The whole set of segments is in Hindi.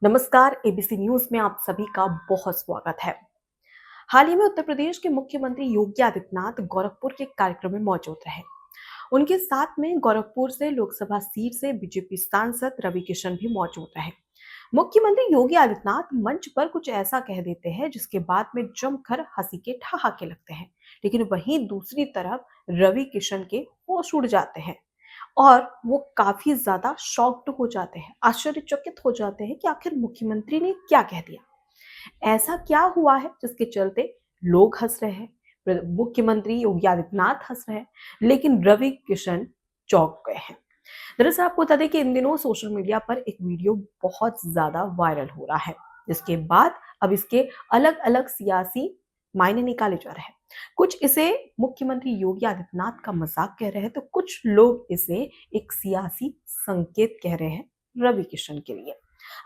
नमस्कार। एबीसी न्यूज में आप सभी का बहुत स्वागत है। हाल ही में उत्तर प्रदेश के मुख्यमंत्री योगी आदित्यनाथ गोरखपुर के कार्यक्रम में मौजूद रहे। उनके साथ में गोरखपुर से लोकसभा सीट से बीजेपी सांसद रवि किशन भी मौजूद रहे। मुख्यमंत्री योगी आदित्यनाथ मंच पर कुछ ऐसा कह देते हैं जिसके बाद में जमकर हंसी के ठहाके लगते हैं, लेकिन वहीं दूसरी तरफ रवि किशन के होश उड़ जाते हैं और वो काफी ज्यादा शॉक्ड हो जाते हैं, आश्चर्यचकित हो जाते हैं कि आखिर मुख्यमंत्री ने क्या कह दिया। ऐसा क्या हुआ है जिसके चलते लोग हंस रहे हैं, मुख्यमंत्री योगी आदित्यनाथ हंस रहे हैं, लेकिन रवि किशन चौंक गए हैं। दरअसल आपको बता दें कि इन दिनों सोशल मीडिया पर एक वीडियो बहुत ज्यादा वायरल हो रहा है, जिसके बाद अब इसके अलग अलग सियासी मायने निकाले जा रहे हैं। कुछ इसे मुख्यमंत्री योगी आदित्यनाथ का मजाक कह रहे हैं, तो कुछ लोग इसे एक सियासी संकेत कह रहे हैं रवि किशन के लिए।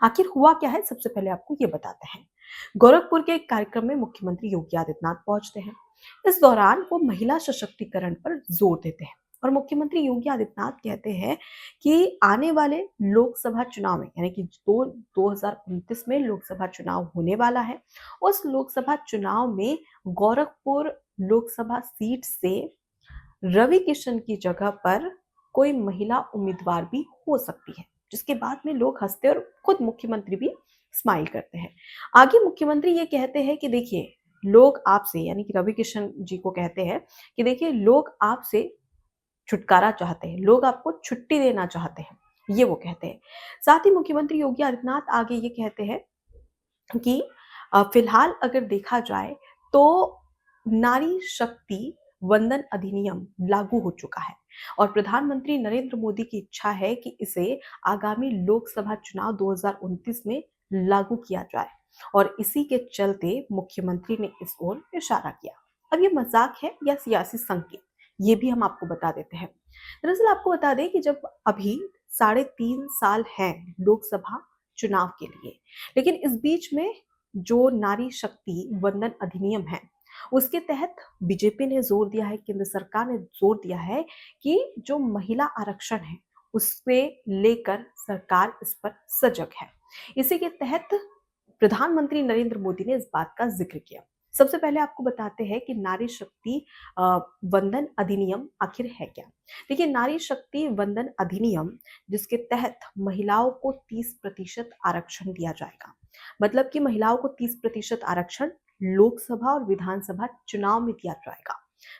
आखिर हुआ क्या है, सबसे पहले आपको ये बताते हैं। गोरखपुर के एक कार्यक्रम में मुख्यमंत्री योगी आदित्यनाथ पहुंचते हैं। इस दौरान वो महिला सशक्तिकरण पर जोर देते हैं और मुख्यमंत्री योगी आदित्यनाथ कहते हैं कि आने वाले लोकसभा चुनाव में, यानी कि 2029 में लोकसभा चुनाव होने वाला है, उस लोकसभा चुनाव में गोरखपुर लोकसभा सीट से रवि किशन की जगह पर कोई महिला उम्मीदवार भी हो सकती है, जिसके बाद में लोग हंसते और खुद मुख्यमंत्री भी स्माइल करते हैं। आगे मुख्यमंत्री ये कहते हैं कि देखिए, लोग आपसे, यानी कि रवि किशन जी को कहते हैं कि देखिए, लोग आपसे छुटकारा चाहते हैं, लोग आपको छुट्टी देना चाहते हैं, ये वो कहते हैं। साथ ही मुख्यमंत्री योगी आदित्यनाथ आगे ये कहते हैं कि फिलहाल अगर देखा जाए तो नारी शक्ति वंदन अधिनियम लागू हो चुका है और प्रधानमंत्री नरेंद्र मोदी की इच्छा है कि इसे आगामी लोकसभा चुनाव 2029 में लागू किया जाए और इसी के चलते मुख्यमंत्री ने इस ओर इशारा किया। अब ये मजाक है या सियासी संकेत, ये भी हम आपको बता देते हैं। दरअसल आपको बता दें कि जब अभी 3.5 साल हैं लोकसभा चुनाव के लिए, लेकिन इस बीच में जो नारी शक्ति वंदन अधिनियम है, उसके तहत बीजेपी ने जोर दिया है, केंद्र सरकार ने जोर दिया है कि जो महिला आरक्षण है उससे लेकर सरकार इस पर सजग है। इसी के तहत प्रधानमंत्री नरेंद्र मोदी ने इस बात का जिक्र किया। सबसे पहले आपको बताते हैं कि नारी शक्ति अ, वंदन अधिनियम आखिर है क्या। देखिए, नारी शक्ति वंदन अधिनियम, जिसके तहत महिलाओं को 30% आरक्षण दिया जाएगा। मतलब कि महिलाओं को 30% आरक्षण लोकसभा और विधानसभा चुनाव में दिया जाएगा।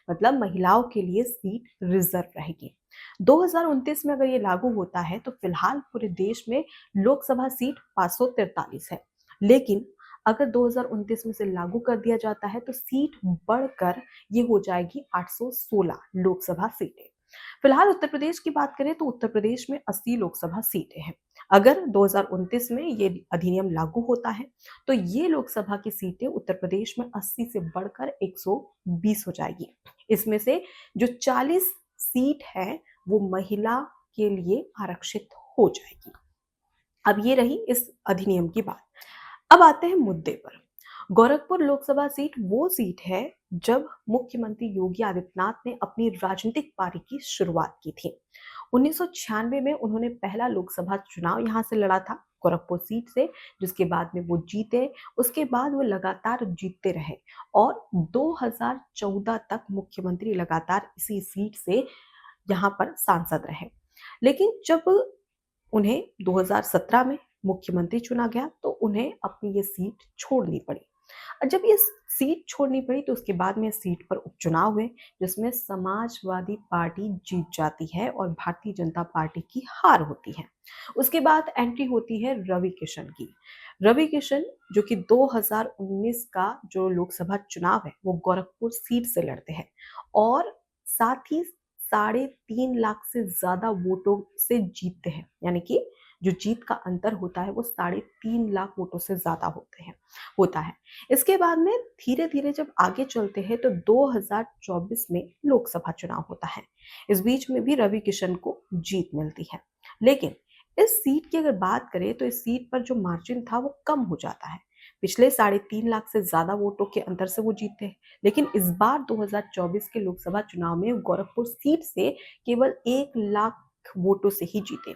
मतलब महिलाओं के लिए सीट रिजर्व रहेगी। 2029 में अगर ये लागू होता है तो फिलहाल पूरे देश में लोकसभा सीट 543 है, लेकिन अगर 2029 में से लागू कर दिया जाता है तो सीट बढ़कर ये हो जाएगी 816 लोकसभा सीटें। फिलहाल उत्तर प्रदेश की बात करें तो उत्तर प्रदेश में 80 लोकसभा सीटें हैं। अगर 2029 में ये अधिनियम लागू होता है तो ये लोकसभा की सीटें उत्तर प्रदेश में 80 से बढ़कर 120 हो जाएगी। इसमें से जो 40 सीट है वो महिला के लिए आरक्षित हो जाएगी। अब ये रही इस अधिनियम की बात। अब आते हैं मुद्दे पर। गोरखपुर लोकसभा सीट वो सीट है जब मुख्यमंत्री योगी आदित्यनाथ ने अपनी राजनीतिक पारी की शुरुआत की थी। 1996 में उन्होंने पहला लोकसभा चुनाव यहां से लड़ा था, गोरखपुर सीट से, जिसके बाद में वो जीते। उसके बाद वो लगातार जीतते रहे और 2014 तक मुख्यमंत्री लगातार इसी सीट से यहाँ पर सांसद रहे। लेकिन जब उन्हें 2017 में मुख्यमंत्री चुना गया तो उन्हें अपनी ये सीट छोड़नी पड़ी। और जब ये सीट छोड़नी पड़ी तो उसके बाद में सीट पर उपचुनाव हुए, जिसमें समाजवादी पार्टी जीत जाती है और भारतीय जनता पार्टी की हार होती है। उसके बाद एंट्री होती है रवि किशन की। रवि किशन जो कि 2019 का जो लोकसभा चुनाव है वो गोरखपुर सीट से लड़ते हैं और साथ ही 3.5 लाख से ज्यादा वोटों से जीतते हैं, यानी कि जो जीत का अंतर होता है वो 3.5 लाख वोटों से ज्यादा होता है। इसके बाद में धीरे धीरे जब आगे चलते हैं तो 2024 में लोकसभा चुनाव होता है। इस बीच में भी रवि किशन को जीत मिलती है, लेकिन इस सीट की अगर बात करें तो इस सीट पर जो मार्जिन था वो कम हो जाता है। पिछले 3.5 लाख से ज्यादा वोटों के अंतर से वो जीते हैं, लेकिन इस बार 2024 के लोकसभा चुनाव में गोरखपुर सीट से केवल 1 लाख वोटों से ही जीते।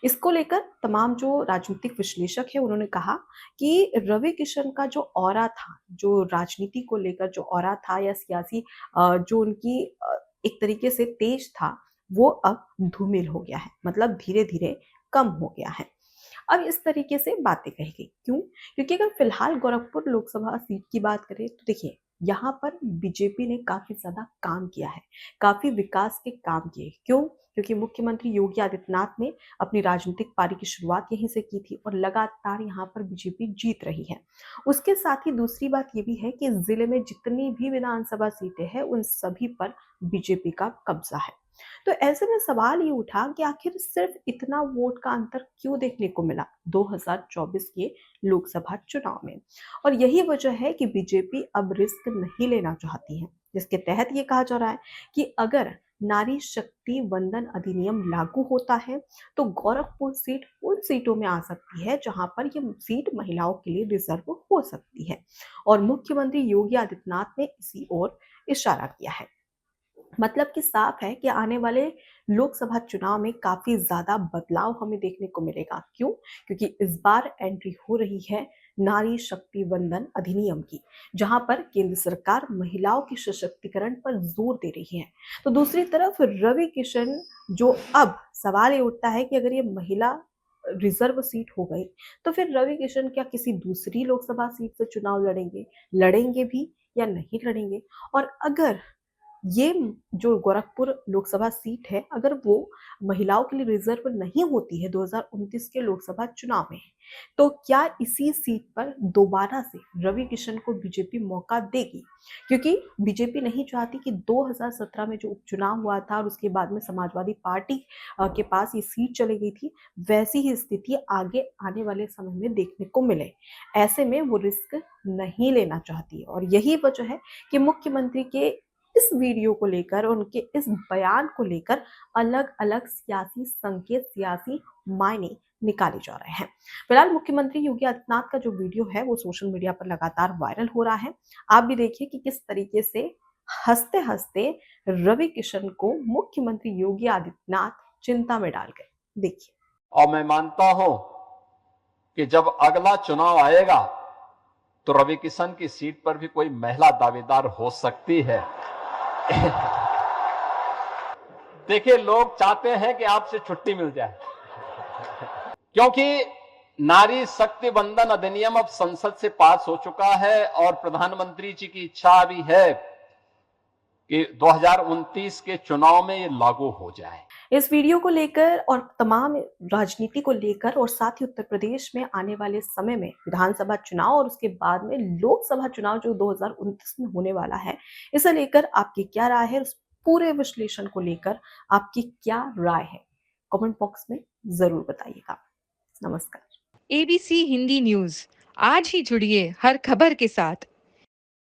इसको लेकर तमाम जो राजनीतिक विश्लेषक हैं उन्होंने कहा कि रवि किशन का जो ऑरा था, जो राजनीति को लेकर जो ऑरा था या सियासी जो उनकी एक तरीके से तेज था, वो अब धूमिल हो गया है, मतलब धीरे-धीरे कम हो गया है। अब इस तरीके से बातें कही गई। क्यों? क्योंकि अगर फिलहाल गोरखपुर लोकसभा सीट की बात करें तो देखिए, यहाँ पर बीजेपी ने काफ़ी ज़्यादा काम किया है, काफ़ी विकास के काम किए। क्यों? क्योंकि मुख्यमंत्री योगी आदित्यनाथ ने अपनी राजनीतिक पारी की शुरुआत यहीं से की थी और लगातार यहाँ पर बीजेपी जीत रही है। उसके साथ ही दूसरी बात ये भी है कि ज़िले में जितनी भी विधानसभा सीटें हैं, उन सभी पर बीजेपी का कब्ज़ा है। तो ऐसे में सवाल ये उठा कि आखिर सिर्फ इतना वोट का अंतर क्यों देखने को मिला 2024 के लोकसभा चुनाव में। और यही वजह है कि बीजेपी अब रिस्क नहीं लेना चाहती है, जिसके तहत ये कहा जा रहा है कि अगर नारी शक्ति वंदन अधिनियम लागू होता है तो गोरखपुर सीट उन सीटों में आ सकती है जहां पर ये सीट महिलाओं के लिए रिजर्व हो सकती है। और मुख्यमंत्री योगी आदित्यनाथ ने इसी ओर इशारा किया है। मतलब कि साफ है कि आने वाले लोकसभा चुनाव में काफी ज्यादा बदलाव हमें देखने को मिलेगा। क्यों? क्योंकि इस बार एंट्री हो रही है नारी शक्ति वंदन अधिनियम की, जहां पर केंद्र सरकार महिलाओं के सशक्तिकरण पर जोर दे रही है। तो दूसरी तरफ रवि किशन, जो अब सवाल ये उठता है कि अगर ये महिला रिजर्व सीट हो गई तो फिर रवि किशन क्या किसी दूसरी लोकसभा सीट से चुनाव लड़ेंगे भी या नहीं लड़ेंगे? और अगर ये जो गोरखपुर लोकसभा सीट है, अगर वो महिलाओं के लिए रिजर्व नहीं होती है 2029 के लोकसभा चुनाव में, तो क्या इसी सीट पर दोबारा से रवि किशन को बीजेपी मौका देगी? क्योंकि बीजेपी नहीं चाहती कि 2017 में जो उपचुनाव हुआ था और उसके बाद में समाजवादी पार्टी के पास ये सीट चली गई थी, वैसी ही स्थिति आगे आने वाले समय में देखने को मिले। ऐसे में वो रिस्क नहीं लेना चाहती है और यही वजह है कि मुख्यमंत्री के इस वीडियो को लेकर, उनके इस बयान को लेकर अलग-अलग सियासी संकेत, सियासी मायने निकाले जा रहे हैं। फिलहाल मुख्यमंत्री योगी आदित्यनाथ का जो वीडियो है वो सोशल मीडिया पर लगातार वायरल हो रहा है। आप भी देखिए कि किस तरीके से हंसते-हंसते रवि किशन को मुख्यमंत्री योगी आदित्यनाथ चिंता में डाल गए। देखिए। और मैं मानता हूं कि जब अगला चुनाव आएगा तो रवि किशन की सीट पर भी कोई महिला दावेदार हो सकती है। देखिए, लोग चाहते हैं कि आपसे छुट्टी मिल जाए, क्योंकि नारी शक्ति वंदन अधिनियम अब संसद से पास हो चुका है और प्रधानमंत्री जी की इच्छा भी है कि 2029 के चुनाव में ये लागू हो जाए। इस वीडियो को लेकर और तमाम राजनीति को लेकर और साथ ही उत्तर प्रदेश में आने वाले समय में विधानसभा चुनाव और उसके बाद में लोकसभा चुनाव जो 2029 में होने वाला है, इसे लेकर आपकी क्या राय है? उस पूरे विश्लेषण को लेकर आपकी क्या राय है? कमेंट बॉक्स में जरूर बताइएगा। नमस्कार। एबीसी हिंदी न्यूज आज ही जुड़िए हर खबर के साथ